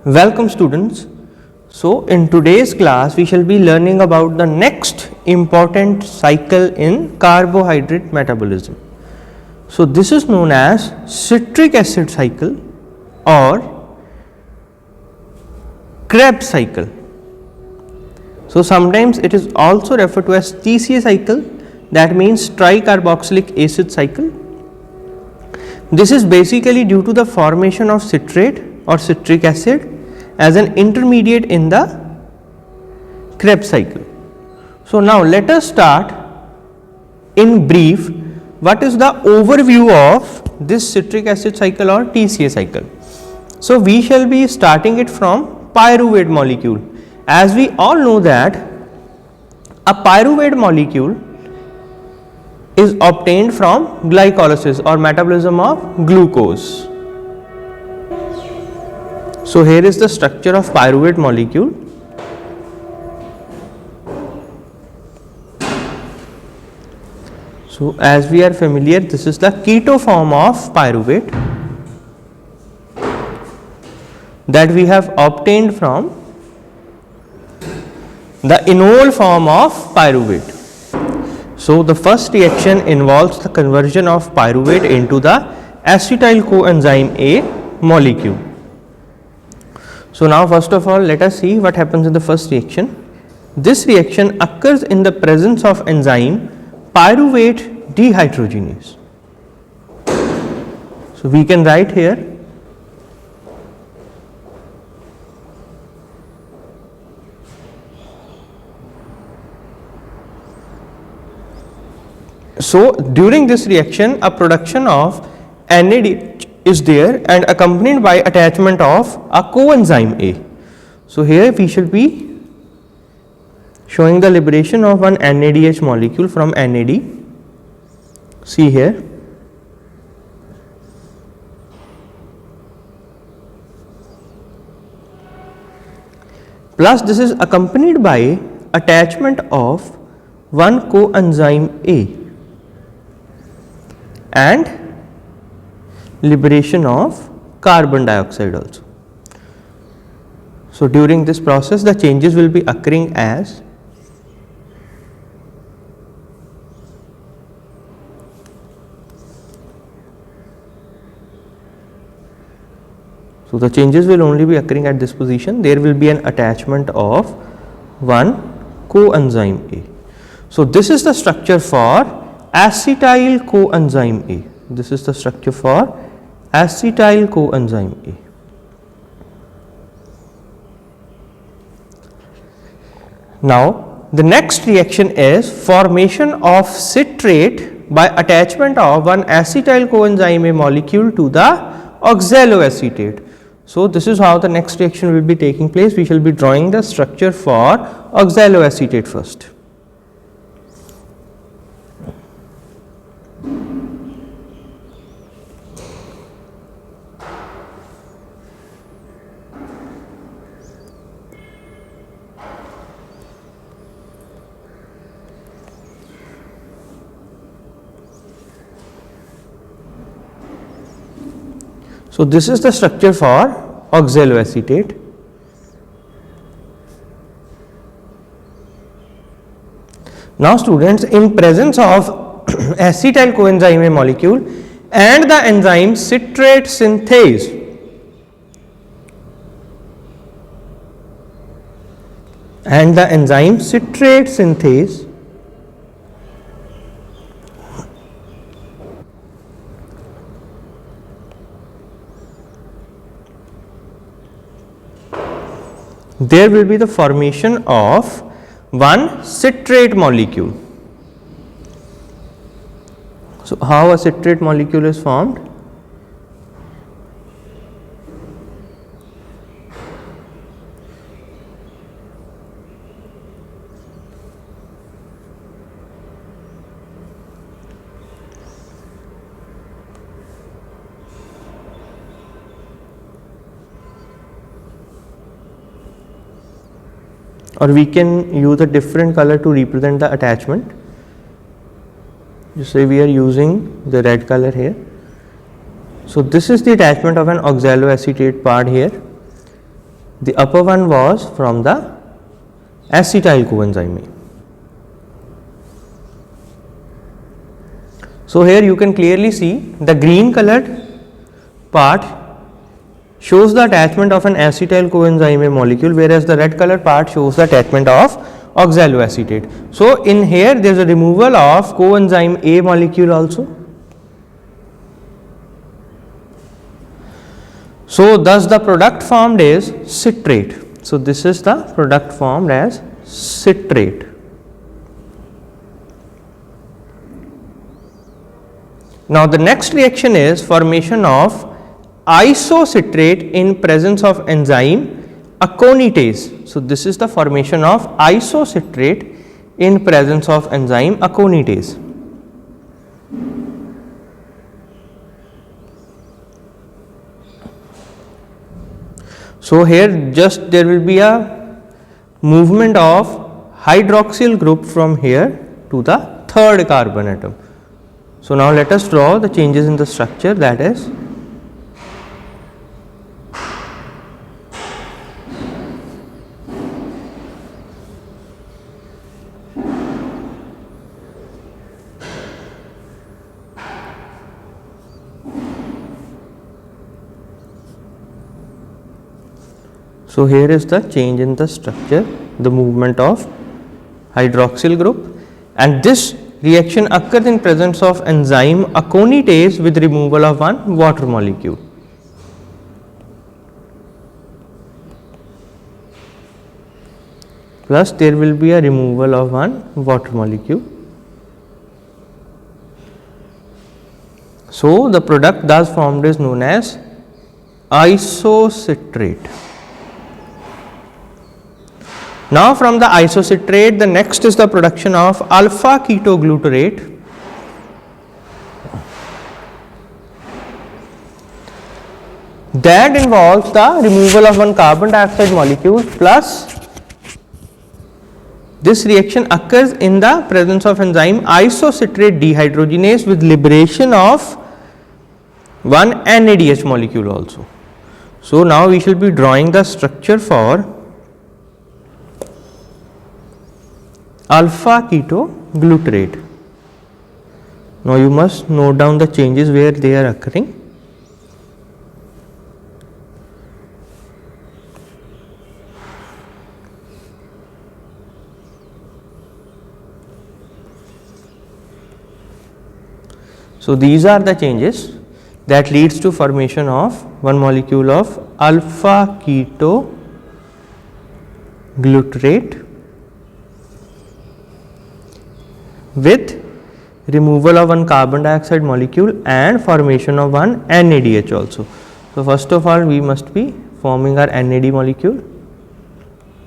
Welcome students. So in today's class we shall be learning about the next important cycle in carbohydrate metabolism. So this is known as citric acid cycle or Krebs cycle. So sometimes it is also referred to as TCA cycle, that means tricarboxylic acid cycle. This is basically due to the formation of citrate or citric acid as an intermediate in the Krebs cycle. So now let us start in brief what is the overview of this citric acid cycle or TCA cycle. So we shall be starting it from pyruvate molecule. As we all know that a pyruvate molecule is obtained from glycolysis or metabolism of glucose. So here is the structure of pyruvate molecule. So as we are familiar, this is the keto form of pyruvate that we have obtained from the enol form of pyruvate. So the first reaction involves the conversion of pyruvate into the acetyl coenzyme A molecule. So now first of all let us see what happens in the first reaction. This reaction occurs in the presence of enzyme pyruvate dehydrogenase. So we can write here so during this reaction a production of NADH is there and accompanied by attachment of a coenzyme A. So here we shall be showing the liberation of one NADH molecule from NAD. See here. Plus this is accompanied by attachment of one coenzyme A and liberation of carbon dioxide also. So during this process the changes will be occurring as the changes will only be occurring at this position. There will be an attachment of one coenzyme A. So this is the structure for acetyl coenzyme A. This is the structure for acetyl coenzyme A. Now the next reaction is formation of citrate by attachment of one acetyl coenzyme A molecule to the oxaloacetate. So this is how the next reaction will be taking place. We shall be drawing the structure for oxaloacetate first. So this is the structure for oxaloacetate. Now students, in presence of acetyl coenzyme A molecule and the enzyme citrate synthase, there will be the formation of one citrate molecule. So how a citrate molecule is formed? Or we can use a different color to represent the attachment. Just say we are using the red color here. So this is the attachment of an oxaloacetate part here. The upper one was from the acetyl coenzyme A. So here you can clearly see the green colored part shows the attachment of an acetyl coenzyme A molecule, whereas the red colored part shows the attachment of oxaloacetate. So in here there is a removal of coenzyme A molecule also. So thus the product formed is citrate. So this is the product formed as citrate. Now the next reaction is formation of isocitrate in presence of enzyme aconitase. So this is the formation of isocitrate in presence of enzyme aconitase. So here just there will be a movement of hydroxyl group from here to the third carbon atom. So now let us draw the changes in the structure, that is so here is the change in the structure, the movement of hydroxyl group, and this reaction occurs in presence of enzyme aconitase with removal of one water molecule. Plus there will be a removal of one water molecule. So the product thus formed is known as isocitrate. Now from the isocitrate, the next is the production of alpha ketoglutarate. That involves the removal of one carbon dioxide molecule, plus this reaction occurs in the presence of enzyme isocitrate dehydrogenase with liberation of one NADH molecule also. So now we shall be drawing the structure for alpha ketoglutarate. Now you must note down the changes where they are occurring. So these are the changes that leads to formation of one molecule of alpha ketoglutarate with removal of one carbon dioxide molecule and formation of one NADH also. So first of all we must be forming our NAD molecule.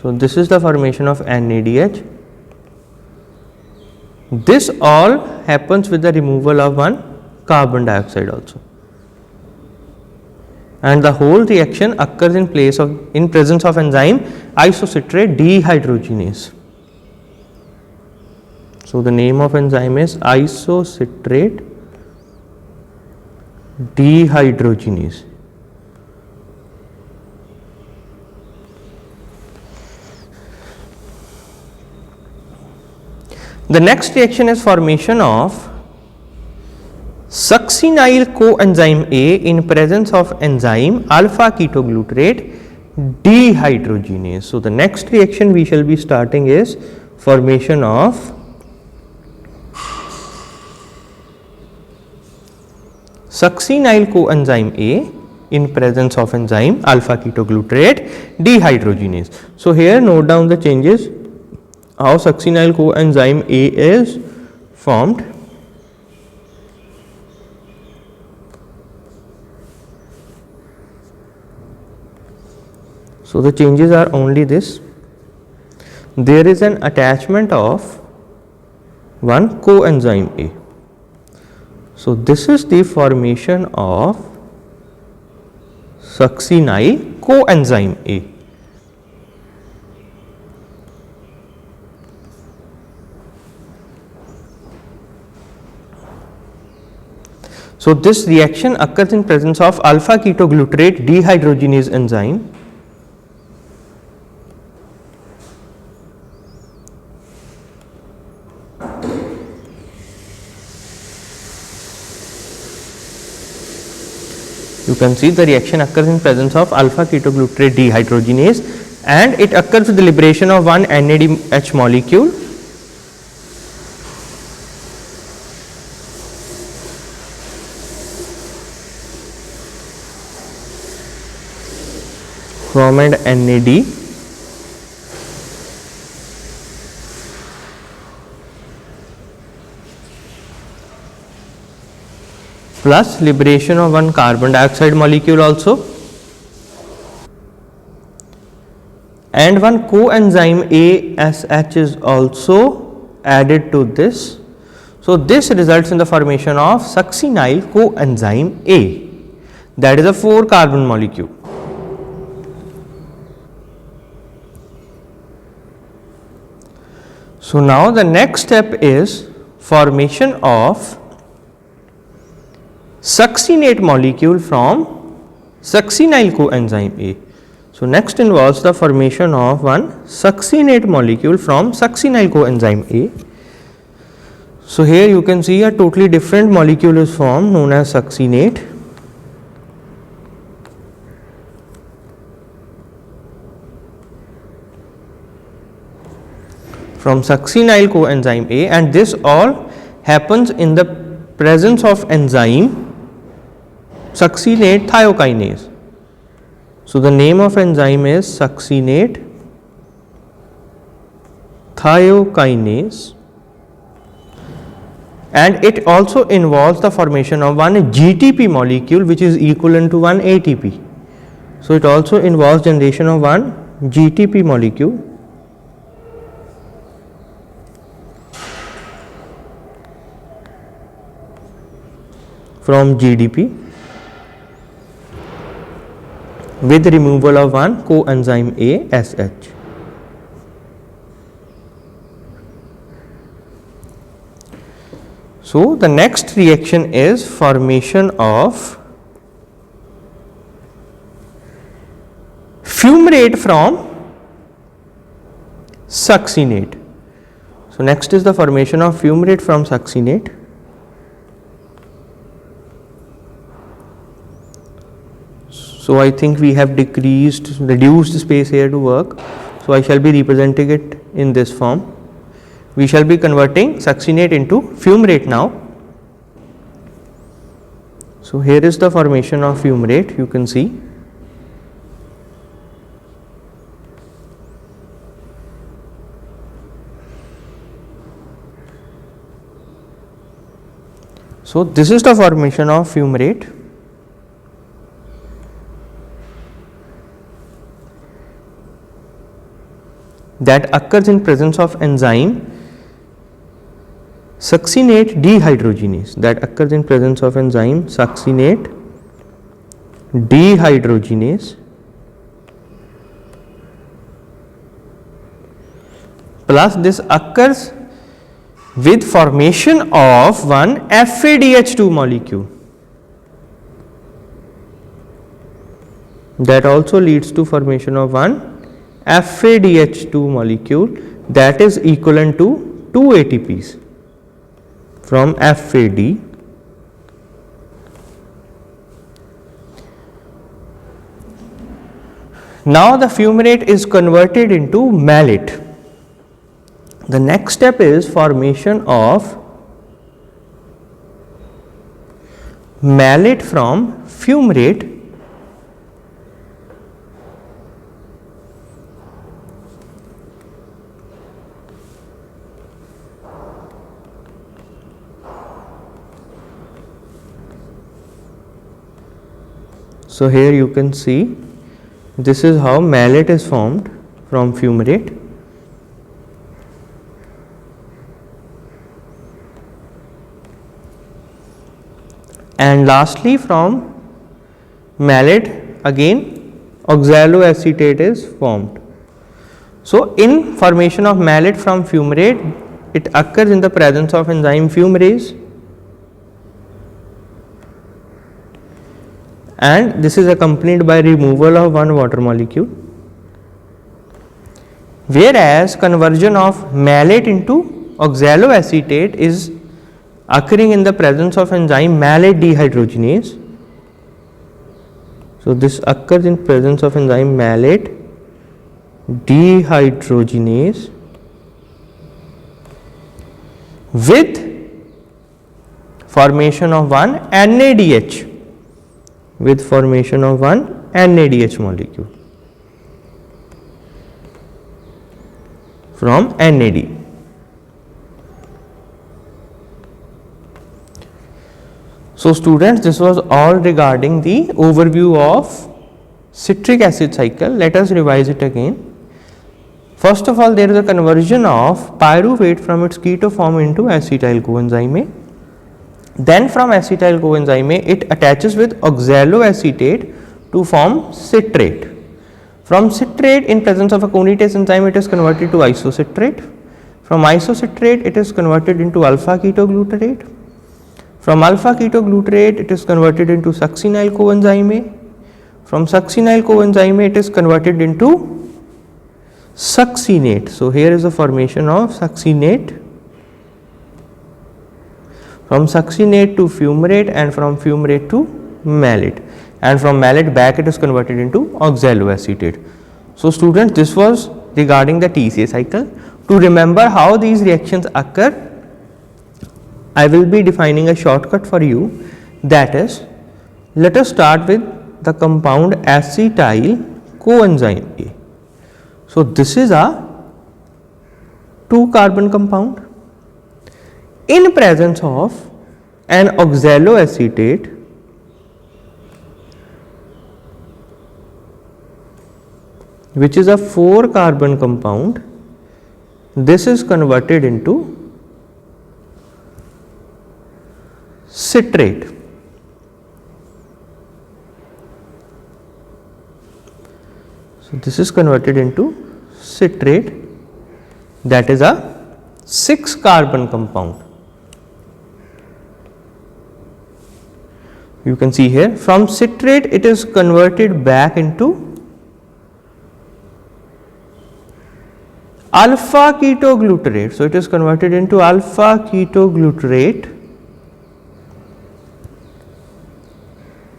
So this is the formation of NADH. This all happens with the removal of one carbon dioxide also, and the whole reaction occurs in presence of enzyme isocitrate dehydrogenase. So the name of enzyme is isocitrate dehydrogenase. The next reaction is formation of succinyl coenzyme A in presence of enzyme alpha ketoglutarate dehydrogenase. So the next reaction we shall be starting is formation of succinyl coenzyme A in presence of enzyme alpha ketoglutarate dehydrogenase. So here note down the changes how succinyl coenzyme A is formed. So the changes are only this: there is an attachment of one coenzyme A. So this is the formation of succinyl coenzyme A. So this reaction occurs in presence of alpha ketoglutarate dehydrogenase enzyme. You can see the reaction occurs in presence of alpha ketoglutarate dehydrogenase, and it occurs with the liberation of one NADH molecule from an NAD plus liberation of one carbon dioxide molecule also, and one coenzyme ASH is also added to this. So, this results in the formation of succinyl coenzyme A, that is a 4 carbon molecule. So, now the next step is formation of succinate molecule from succinyl coenzyme A. So, next involves the formation of one succinate molecule from succinyl coenzyme A. So, here you can see a totally different molecule is formed known as succinate. From succinyl coenzyme A, and this all happens in the presence of enzyme succinate thiokinase. So, the name of enzyme is succinate thiokinase, and it also involves the formation of one GTP molecule which is equivalent to one ATP. So, it also involves generation of one GTP molecule from GDP with removal of one coenzyme ASH. So, the next reaction is formation of fumarate from succinate. So, next is the formation of fumarate from succinate. So, I think we have reduced space here to work. So, I shall be representing it in this form. We shall be converting succinate into fumarate now. So, here is the formation of fumarate, you can see. So, this is the formation of fumarate. That occurs in presence of enzyme succinate dehydrogenase, that occurs in presence of enzyme succinate dehydrogenase plus this occurs with formation of one FADH2 molecule, that also leads to formation of one FADH2 molecule that is equivalent to 2 ATPs from FAD. Now, the fumarate is converted into malate. The next step is formation of malate from fumarate So, here you can see this is how malate is formed from fumarate. And lastly, from malate again oxaloacetate is formed. So, in formation of malate from fumarate, it occurs in the presence of enzyme fumarase, and this is accompanied by removal of one water molecule, whereas conversion of malate into oxaloacetate is occurring in the presence of enzyme malate dehydrogenase, So this occurs in presence of enzyme malate dehydrogenase with formation of one NADH, with formation of one NADH molecule from NAD. So students, this was all regarding the overview of citric acid cycle. Let us revise it again. First of all, there is a conversion of pyruvate from its keto form into acetyl coenzyme A. Then from acetyl coenzyme A, it attaches with oxaloacetate to form citrate. From citrate, in presence of a conitase enzyme, it is converted to isocitrate. From isocitrate, it is converted into alpha ketoglutarate. From alpha ketoglutarate, it is converted into succinyl coenzyme A. From succinyl coenzyme A, it is converted into succinate. So here is the formation of succinate. From succinate to fumarate, and from fumarate to malate, and from malate back it is converted into oxaloacetate. So students, this was regarding the TCA cycle. To remember how these reactions occur, I will be defining a shortcut for you, that is, let us start with the compound acetyl coenzyme A. So this is a 2-carbon compound in presence of an oxaloacetate which is a 4-carbon compound. This is converted into citrate. So this is converted into citrate, that is a 6-carbon compound. You can see here, from citrate it is converted back into alpha ketoglutarate. So it is converted into alpha ketoglutarate,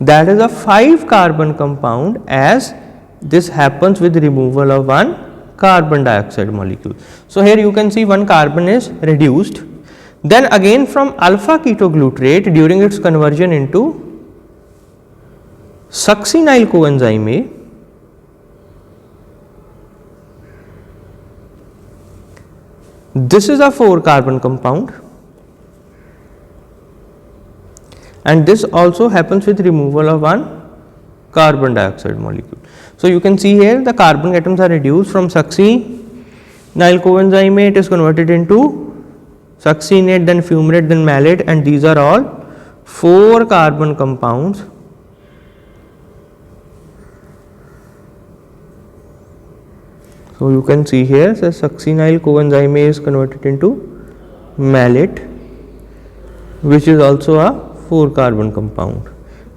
that is a 5-carbon compound, as this happens with removal of one carbon dioxide molecule. So here you can see one carbon is reduced. Then again from alpha ketoglutarate, during its conversion into succinyl coenzyme A, this is a 4-carbon compound, and this also happens with removal of one carbon dioxide molecule. So you can see here the carbon atoms are reduced. From succinyl coenzyme A, it is converted into succinate, then fumarate, then malate, and these are all 4-carbon compounds. So you can see here the succinyl coenzyme A is converted into malate, which is also a 4-carbon compound,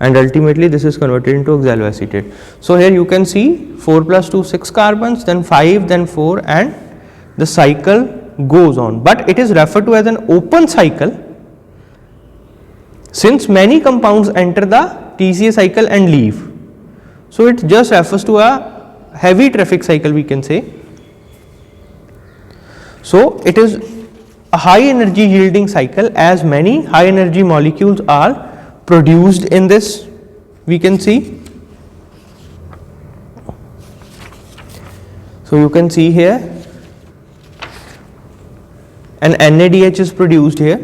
and ultimately this is converted into oxaloacetate. So here you can see 4 plus 2, 6 carbons, then 5, then 4, and the cycle goes on, but it is referred to as an open cycle since many compounds enter the TCA cycle and leave. So it just refers to a heavy traffic cycle, we can say. So it is a high energy yielding cycle, as many high energy molecules are produced in this, we can see. So you can see here an NADH is produced here,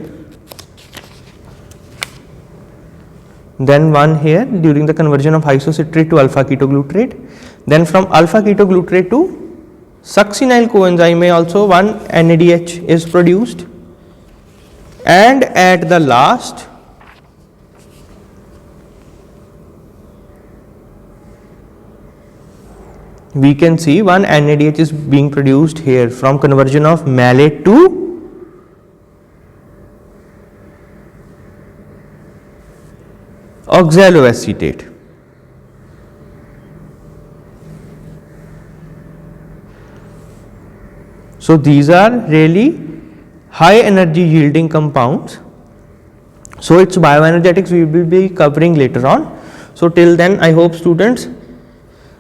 then one here during the conversion of isocitrate to alpha ketoglutarate, then from alpha ketoglutarate to succinyl coenzyme A also one NADH is produced, and at the last we can see one NADH is being produced here from conversion of malate to oxaloacetate. So these are really high energy yielding compounds. So its bioenergetics we will be covering later on. So, till then I hope students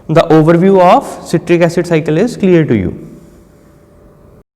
the overview of citric acid cycle is clear to you.